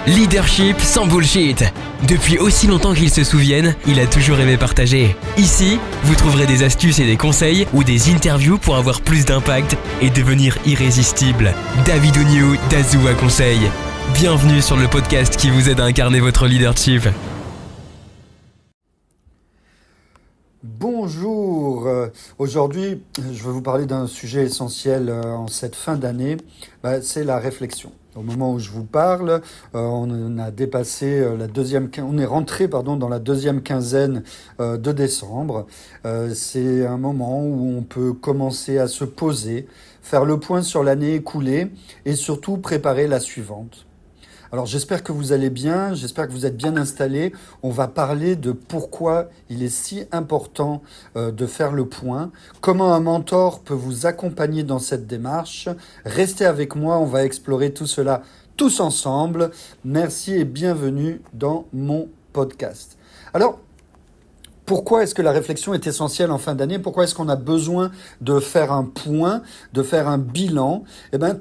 Leadership sans bullshit. Depuis aussi longtemps qu'il se souvienne, il a toujours aimé partager. Ici, vous trouverez des astuces et des conseils ou des interviews pour avoir plus d'impact et devenir irrésistible. David Oigniou d'Azua Conseil. Bienvenue sur le podcast qui vous aide à incarner votre leadership. Bonjour, aujourd'hui je vais vous parler d'un sujet essentiel en cette fin d'année, c'est la réflexion. Au moment où je vous parle, on a dépassé on est rentré dans la deuxième quinzaine de décembre. C'est un moment où on peut commencer à se poser, faire le point sur l'année écoulée et surtout préparer la suivante. Alors j'espère que vous allez bien, j'espère que vous êtes bien installés. On va parler de pourquoi il est si important de faire le point, comment un mentor peut vous accompagner dans cette démarche. Restez avec moi, on va explorer tout cela tous ensemble. Merci et bienvenue dans mon podcast. Alors, pourquoi est-ce que la réflexion est essentielle en fin d'année? Pourquoi est-ce qu'on a besoin de faire un point, de faire un bilan?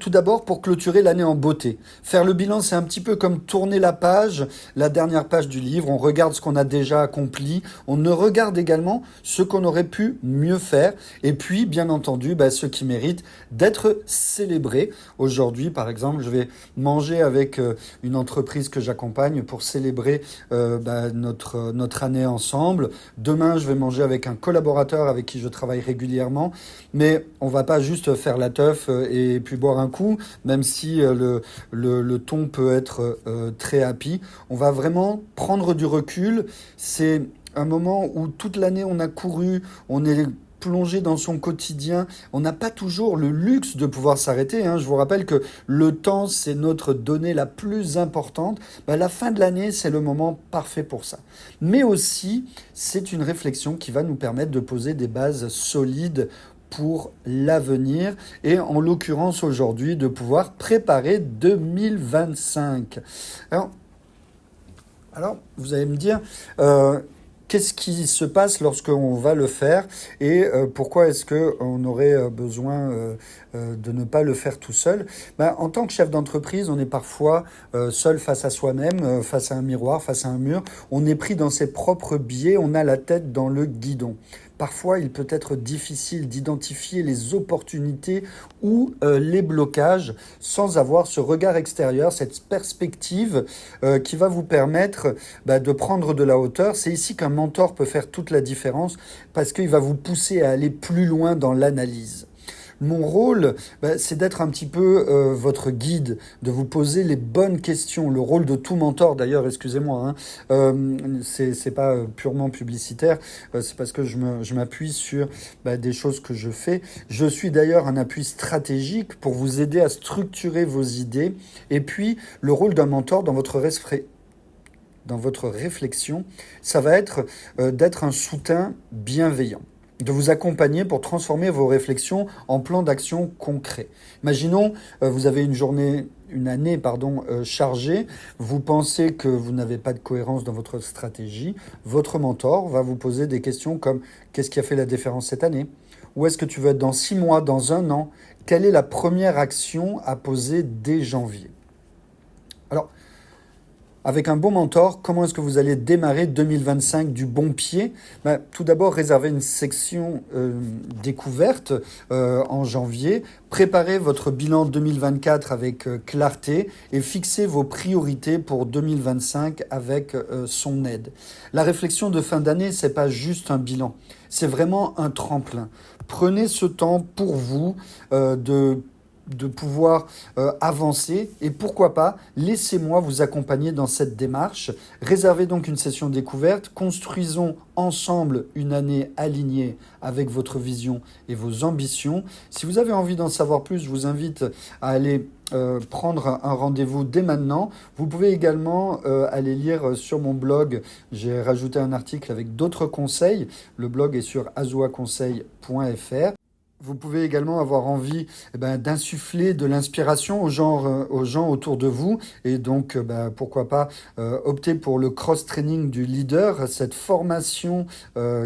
Tout d'abord pour clôturer l'année en beauté. Faire le bilan, c'est un petit peu comme tourner la page, la dernière page du livre. On regarde ce qu'on a déjà accompli. On regarde également ce qu'on aurait pu mieux faire. Et puis, bien entendu, ce qui mérite d'être célébré. Aujourd'hui, par exemple, je vais manger avec une entreprise que j'accompagne pour célébrer notre année ensemble. Demain, je vais manger avec un collaborateur avec qui je travaille régulièrement, mais on va pas juste faire la teuf et puis boire un coup, même si le ton peut être très happy. On va vraiment prendre du recul. C'est un moment où toute l'année on a couru, on est plongé dans son quotidien. On n'a pas toujours le luxe de pouvoir s'arrêter. Je vous rappelle que le temps, c'est notre donnée la plus importante. La fin de l'année, c'est le moment parfait pour ça. Mais aussi, c'est une réflexion qui va nous permettre de poser des bases solides pour l'avenir et en l'occurrence aujourd'hui, de pouvoir préparer 2025. Alors vous allez me dire... qu'est-ce qui se passe lorsqu'on va le faire et pourquoi est-ce qu'on aurait besoin de ne pas le faire tout seul? En tant que chef d'entreprise, on est parfois seul face à soi-même, face à un miroir, face à un mur. On est pris dans ses propres biais, on a la tête dans le guidon. Parfois, il peut être difficile d'identifier les opportunités ou les blocages sans avoir ce regard extérieur, cette perspective qui va vous permettre de prendre de la hauteur. C'est ici qu'un mentor peut faire toute la différence parce qu'il va vous pousser à aller plus loin dans l'analyse. Mon rôle, c'est d'être un petit peu votre guide, de vous poser les bonnes questions. Le rôle de tout mentor, d'ailleurs, excusez-moi, c'est pas purement publicitaire, c'est parce que je m'appuie sur des choses que je fais. Je suis d'ailleurs un appui stratégique pour vous aider à structurer vos idées. Et puis, le rôle d'un mentor dans votre réflexion, ça va être d'être un soutien bienveillant, de vous accompagner pour transformer vos réflexions en plans d'action concrets. Imaginons, vous avez une année chargée, vous pensez que vous n'avez pas de cohérence dans votre stratégie, votre mentor va vous poser des questions comme « Qu'est-ce qui a fait la différence cette année ? Où est-ce que tu veux être dans 6 mois, dans 1 an ? Quelle est la première action à poser dès janvier ?» Alors, avec un bon mentor, comment est-ce que vous allez démarrer 2025 du bon pied ? Tout d'abord, réservez une section découverte en janvier. Préparez votre bilan 2024 avec clarté et fixez vos priorités pour 2025 avec son aide. La réflexion de fin d'année, c'est pas juste un bilan, c'est vraiment un tremplin. Prenez ce temps pour vous de pouvoir avancer et pourquoi pas, laissez-moi vous accompagner dans cette démarche. Réservez donc une session découverte, construisons ensemble une année alignée avec votre vision et vos ambitions. Si vous avez envie d'en savoir plus, je vous invite à aller prendre un rendez-vous dès maintenant. Vous pouvez également aller lire sur mon blog, j'ai rajouté un article avec d'autres conseils. Le blog est sur azuaconseil.fr. Vous pouvez également avoir envie d'insuffler de l'inspiration aux gens autour de vous et donc pourquoi pas opter pour le cross-training du leader, cette formation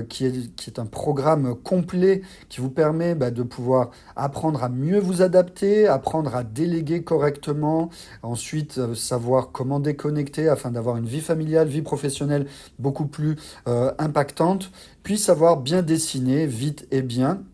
qui est un programme complet qui vous permet de pouvoir apprendre à mieux vous adapter, apprendre à déléguer correctement, ensuite savoir comment déconnecter afin d'avoir une vie familiale, vie professionnelle beaucoup plus impactante, puis savoir bien dessiner vite et bien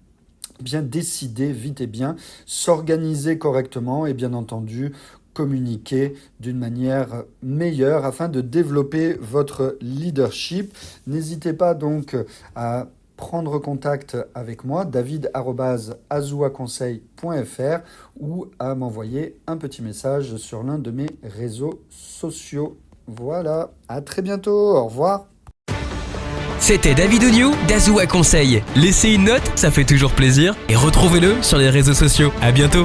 décider vite et bien, s'organiser correctement et bien entendu communiquer d'une manière meilleure afin de développer votre leadership. N'hésitez pas donc à prendre contact avec moi, david@azuaconseil.fr ou à m'envoyer un petit message sur l'un de mes réseaux sociaux. Voilà, à très bientôt, au revoir. C'était David Oignon d'Azua Conseil. Laissez une note, ça fait toujours plaisir, et retrouvez-le sur les réseaux sociaux. À bientôt.